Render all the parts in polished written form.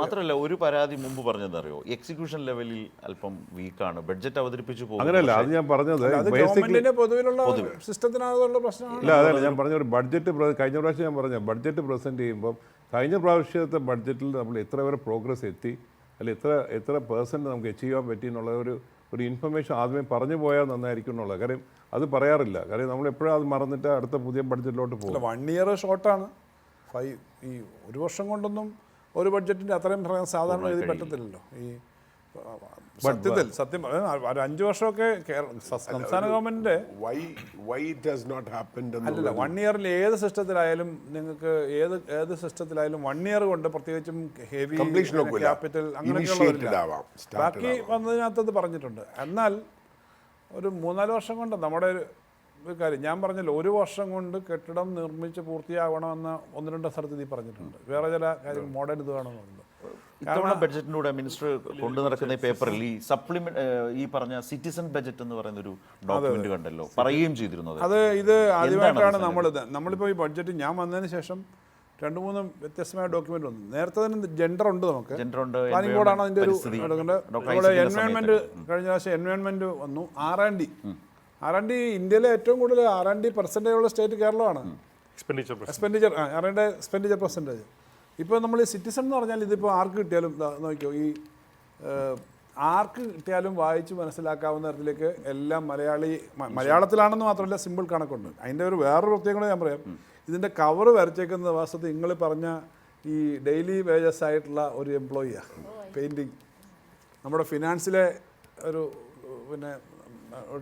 മാത്രമല്ല ഒരു പരാതി മുമ്പ് പറഞ്ഞതറിയോ, എക്സിക്യൂഷൻ ലെവലിൽ അല്പം വീക്കാണ്, ബഡ്ജറ്റ് അവതരിപ്പിച്ചു പോകും. അങ്ങനെയല്ല, അത് ഞാൻ പറഞ്ഞത് പൊതുവിലുള്ള സിസ്റ്റത്തിനകത്തുള്ള പ്രശ്നമാണ്. ഇല്ല, അതല്ല ഞാൻ പറഞ്ഞ ഒരു ബഡ്ജറ്റ് കഴിഞ്ഞ പ്രാവശ്യം ഞാൻ പറഞ്ഞ ബഡ്ജറ്റ് പ്രസൻറ്റ് ചെയ്യുമ്പം കഴിഞ്ഞ പ്രാവശ്യത്തെ ബഡ്ജറ്റിൽ നമ്മൾ എത്ര വരെ പ്രോഗ്രസ് എത്തി, അല്ലെങ്കിൽ എത്ര പെർസെൻറ്റ് നമുക്ക് അച്ചീവ് ചെയ്യാൻ പറ്റി എന്നുള്ള ഒരു ഇൻഫർമേഷൻ ആദ്യമേ പറഞ്ഞു പോയാൽ നന്നായിരിക്കും എന്നുള്ളത്. കാര്യം അത് പറയാറില്ല. കാര്യം നമ്മൾ എപ്പോഴും അത് മറന്നിട്ട് അടുത്ത പുതിയ ബഡ്ജറ്റിലോട്ട് പോകും. 1 ഇയർ ഷോർട്ടാണ്. ഈ ഒരു വർഷം കൊണ്ടൊന്നും ഒരു ബഡ്ജറ്റിൻ്റെ അത്രയും സാധാരണ എഴുതി പറ്റത്തില്ലല്ലോ. ഈ സത്യം ഒരു 5 വർഷമൊക്കെ സംസ്ഥാന ഗവൺമെന്റിന്റെ അല്ലല്ല 1 ഇയറിൽ ഏത് സിസ്റ്റത്തിലായാലും നിങ്ങൾക്ക് ഏത് സിസ്റ്റത്തിലായാലും 1 ഇയർ കൊണ്ട് പ്രത്യേകിച്ചും ഹെവി ക്യാപിറ്റൽ അങ്ങനെയൊക്കെയുള്ള ബാക്കി വന്നതിനകത്ത് അത് പറഞ്ഞിട്ടുണ്ട്. എന്നാൽ ഒരു 3-4 വർഷം കൊണ്ട് നമ്മുടെ ഒരു കാര്യം ഞാൻ പറഞ്ഞല്ലോ, 1 വർഷം കൊണ്ട് കെട്ടിടം നിർമ്മിച്ച് പൂർത്തിയാവണമെന്ന് 1-2 സ്ഥലത്ത് ഇത് പറഞ്ഞിട്ടുണ്ട്. വേറെ ചില കാര്യം മോഡേൺ ഇത് വേണമെന്നുണ്ട്. ഇത്തവണ ബഡ്ജറ്റിലൂടെ മിനിസ്റ്റർ കൊണ്ടു നടക്കുന്ന ഈ പേപ്പറിൽ ഈ സപ്ലിമെന്റ് ഈ പറഞ്ഞ സിറ്റിസൺ ബഡ്ജറ്റ് എന്ന് പറയുന്ന ഒരു ഡോക്യുമെന്റ് കണ്ടല്ലോ, പറയുകയും ചെയ്തിരുന്നത്. ഇത് ആദ്യമായിട്ടാണ് നമ്മളിപ്പോൾ ഈ ബഡ്ജറ്റ് ഞാൻ വന്നതിന് ശേഷം 2-3 വ്യത്യസ്തമായ ഡോക്യുമെന്റ് വന്നു. നേരത്തെ തന്നെ ജെൻഡർ ഉണ്ട്, നമുക്ക് പ്ലാനിംഗ് ബോർഡാണ് അതിൻ്റെ ഒരു നമ്മുടെ എൻവയോൺമെന്റ്. കഴിഞ്ഞ പ്രാവശ്യം എൻവയോൺമെന്റ് വന്നു. R&D ഇന്ത്യയിലെ ഏറ്റവും കൂടുതൽ R&D പെർസെൻറ്റേജ് ഉള്ള സ്റ്റേറ്റ് കേരളമാണ്. Expenditure percentage. ഇപ്പോൾ നമ്മൾ ഈ സിറ്റിസൺ എന്ന് പറഞ്ഞാൽ ഇതിപ്പോൾ ആർക്ക് കിട്ടിയാലും നോക്കിയോ, ഈ ആർക്ക് കിട്ടിയാലും വായിച്ച് മനസ്സിലാക്കാവുന്ന തരത്തിലേക്ക് എല്ലാം മലയാളത്തിലാണെന്ന് മാത്രമല്ല സിമ്പിൾ കണക്കുണ്ട്. അതിൻ്റെ വേറൊരു പ്രത്യേകത ഞാൻ പറയാം. ഇതിൻ്റെ കവർ വരച്ചേക്കുന്ന വാസ്തവത്തിൽ നിങ്ങൾ പറഞ്ഞ ഈ ഡെയിലി വേജസ് ആയിട്ടുള്ള ഒരു എംപ്ലോയിയാണ്. പെയിൻറ്റിങ് നമ്മുടെ ഫിനാൻസിലെ ഒരു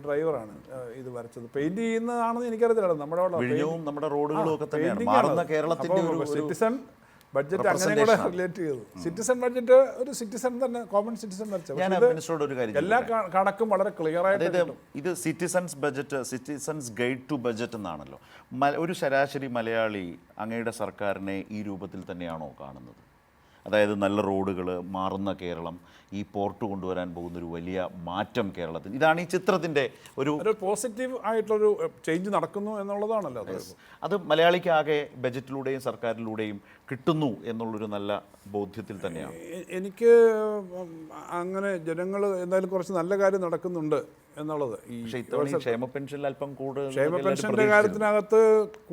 ഡ്രൈവറാണ് ഇത് വരച്ചത്. പെയിന്റ് ചെയ്യുന്നതാണെന്ന് എനിക്കറിയത്തില്ല. നമ്മുടെ റോഡുകളും ഒക്കെ തന്നെയാണ് മാറുന്ന കേരളത്തിന്റെ സിറ്റിസൺ ബഡ്ജറ്റ് അങ്ങനെ കൂടെ റിലേറ്റ് ചെയ്തു. സിറ്റിസൺ ബഡ്ജറ്റ് ഒരു സിറ്റിസൺ തന്നെ, കോമൺ സിറ്റിസൺ വരച്ചത് എല്ലാ കണക്കും വളരെ ക്ലിയർ ആയിട്ട്. ഇത് citizens budget, citizens guide to budget എന്നാണല്ലോ. ഒരു ശരാശരി മലയാളി അങ്ങയുടെ സർക്കാരിനെ ഈ രൂപത്തിൽ തന്നെയാണോ കാണുന്നത്? അതായത് നല്ല റോഡുകൾ, മാറുന്ന കേരളം, ഈ പോർട്ട് കൊണ്ടുവരാൻ പോകുന്നൊരു വലിയ മാറ്റം കേരളത്തിൽ, ഇതാണ് ഈ ചിത്രത്തിൻ്റെ ഒരു പോസിറ്റീവ് ആയിട്ടുള്ളൊരു ചേഞ്ച് നടക്കുന്നു എന്നുള്ളതാണല്ലോ. അത് മലയാളിക്ക് ആകെ ബജറ്റിലൂടെയും സർക്കാരിലൂടെയും കിട്ടുന്നു എന്നുള്ളൊരു നല്ല ബോധ്യത്തിൽ തന്നെയാണ്. എനിക്ക് അങ്ങനെ ജനങ്ങൾ എന്തായാലും കുറച്ച് നല്ല കാര്യം നടക്കുന്നുണ്ട് എന്നുള്ളത്. ക്ഷേമ പെൻഷനിൽ അല്പം കൂടുതൽ, ക്ഷേമ പെൻഷൻ്റെ കാര്യത്തിനകത്ത്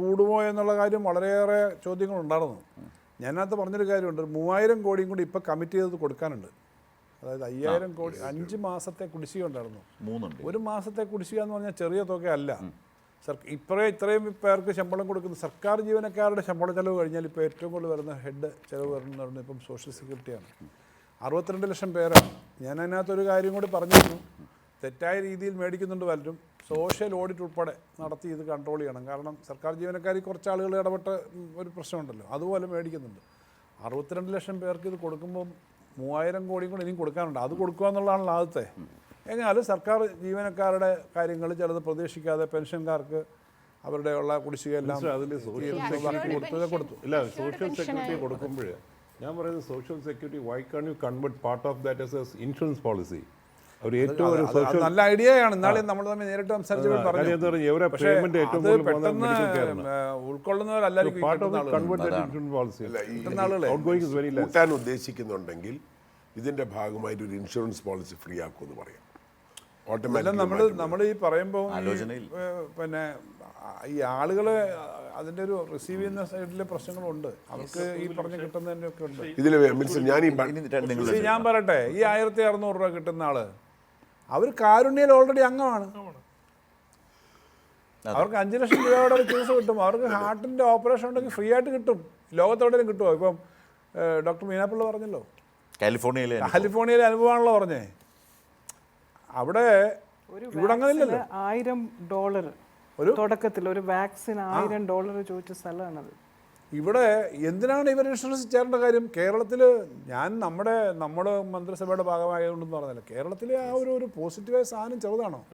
കൂടുമോ എന്നുള്ള കാര്യം വളരെയേറെ ചോദ്യങ്ങളുണ്ടായിരുന്നു. ഞാനകത്ത് പറഞ്ഞൊരു കാര്യമുണ്ട്, 3000 കോടിയും കൂടി ഇപ്പോൾ കമ്മിറ്റ് ചെയ്തത് കൊടുക്കാനുണ്ട്. അതായത് 5000 കോടി 5 മാസത്തെ കുടിശ്ശിക ഉണ്ടായിരുന്നു. 1 മാസത്തെ കുടിശ്ശിക എന്ന് പറഞ്ഞാൽ ചെറിയ തുകയല്ല. ഇത്രയും പേർക്ക് ശമ്പളം കൊടുക്കുന്ന സർക്കാർ ജീവനക്കാരുടെ ശമ്പള ചെലവ് കഴിഞ്ഞാൽ ഇപ്പോൾ ഏറ്റവും കൂടുതൽ വരുന്ന ഹെഡ് ചെലവ് വരുന്നത് ഇപ്പം സോഷ്യൽ സെക്യൂരിറ്റിയാണ്. 62 ലക്ഷം പേരാണ്. ഞാൻ അതിനകത്തൊരു കാര്യം കൂടി പറഞ്ഞിരുന്നു, തെറ്റായ രീതിയിൽ മേടിക്കുന്നുണ്ട് പലരും. സോഷ്യൽ ഓഡിറ്റ് ഉൾപ്പെടെ നടത്തി ഇത് കൺട്രോൾ ചെയ്യണം. കാരണം സർക്കാർ ജീവനക്കാരിൽ കുറച്ച് ആളുകൾ ഇടപെട്ട ഒരു പ്രശ്നമുണ്ടല്ലോ, അതുപോലെ മേടിക്കുന്നുണ്ട്. 62 ലക്ഷം പേർക്ക് ഇത് കൊടുക്കുമ്പോൾ 3000 കോടിയും കൂടി ഇനിയും കൊടുക്കാനുണ്ട്. അത് കൊടുക്കുക എന്നുള്ളതാണല്ലോ ആദ്യത്തെ. എങ്ങനെയാലും സർക്കാർ ജീവനക്കാരുടെ കാര്യങ്ങൾ ചിലത് പ്രതീക്ഷിക്കാതെ പെൻഷൻകാർക്ക് അവരുടെ ഉള്ള കുടിശ്ശികയെല്ലാം കൊടുത്തു. ഇല്ല, സോഷ്യൽ സെക്യൂരിറ്റി കൊടുക്കുമ്പോൾ ഞാൻ പറയുന്നത് social security why can you convert part of that as insurance policy? നല്ല ഐഡിയയാണ്. എന്നാലും നമ്മൾ തമ്മിൽ നേരിട്ട് കൂട്ടാൻ ഉദ്ദേശിക്കുന്നുണ്ടെങ്കിൽ ഇതിന്റെ ഭാഗമായിട്ട് ഒരു ഇൻഷുറൻസ് പോളിസി ഫ്രീ ആക്കുമെന്ന് പറയാം. നമ്മൾ ഈ പറയുമ്പോൾ പിന്നെ ഈ ആളുകള് അതിന്റെ ഒരു റിസീവ് ചെയ്യുന്ന സൈഡിലെ പ്രശ്നങ്ങളുണ്ട്. അവർക്ക് ഈ പറഞ്ഞ് കിട്ടുന്നതിന്റെ ഒക്കെ ഉണ്ട്. ഞാൻ പറയട്ടെ, ഈ 1600 രൂപ കിട്ടുന്ന ആള് അവർ കാരുണ്യയിൽ ഓൾറെഡി അംഗമാണ്. അവർക്ക് 5 ലക്ഷം രൂപയുടെ ചികിത്സ കിട്ടും. അവർക്ക് ഹാർട്ടിന്റെ ഓപ്പറേഷൻ ഉണ്ടെങ്കിൽ ഫ്രീ ആയിട്ട് കിട്ടും. ലോകത്തെവിടെയും കിട്ടുമോ? ഇപ്പം ഡോക്ടർ മീനാപ്പിള്ള പറഞ്ഞല്ലോ, കാലിഫോർണിയയിലെ അനുഭവമാണല്ലോ പറഞ്ഞേ. അവിടെ ഇവിടെ അങ്ങനെ ഇല്ലല്ലോ. $1000 തുടക്കത്തിൽ ഒരു വാക്സിൻ $1000 ചോദിച്ച സ്ഥലമാണത്. ഇവിടെ എന്തിനാണ് ഇവർ ഇൻഷുറൻസ് ചേരേണ്ട കാര്യം? കേരളത്തിൽ ഞാൻ നമ്മുടെ മന്ത്രിസഭയുടെ ഭാഗമായതുകൊണ്ടെന്ന് പറഞ്ഞല്ലോ, കേരളത്തിലെ ആ ഒരു പോസിറ്റീവായ സാധനം ചെറുതാണോ?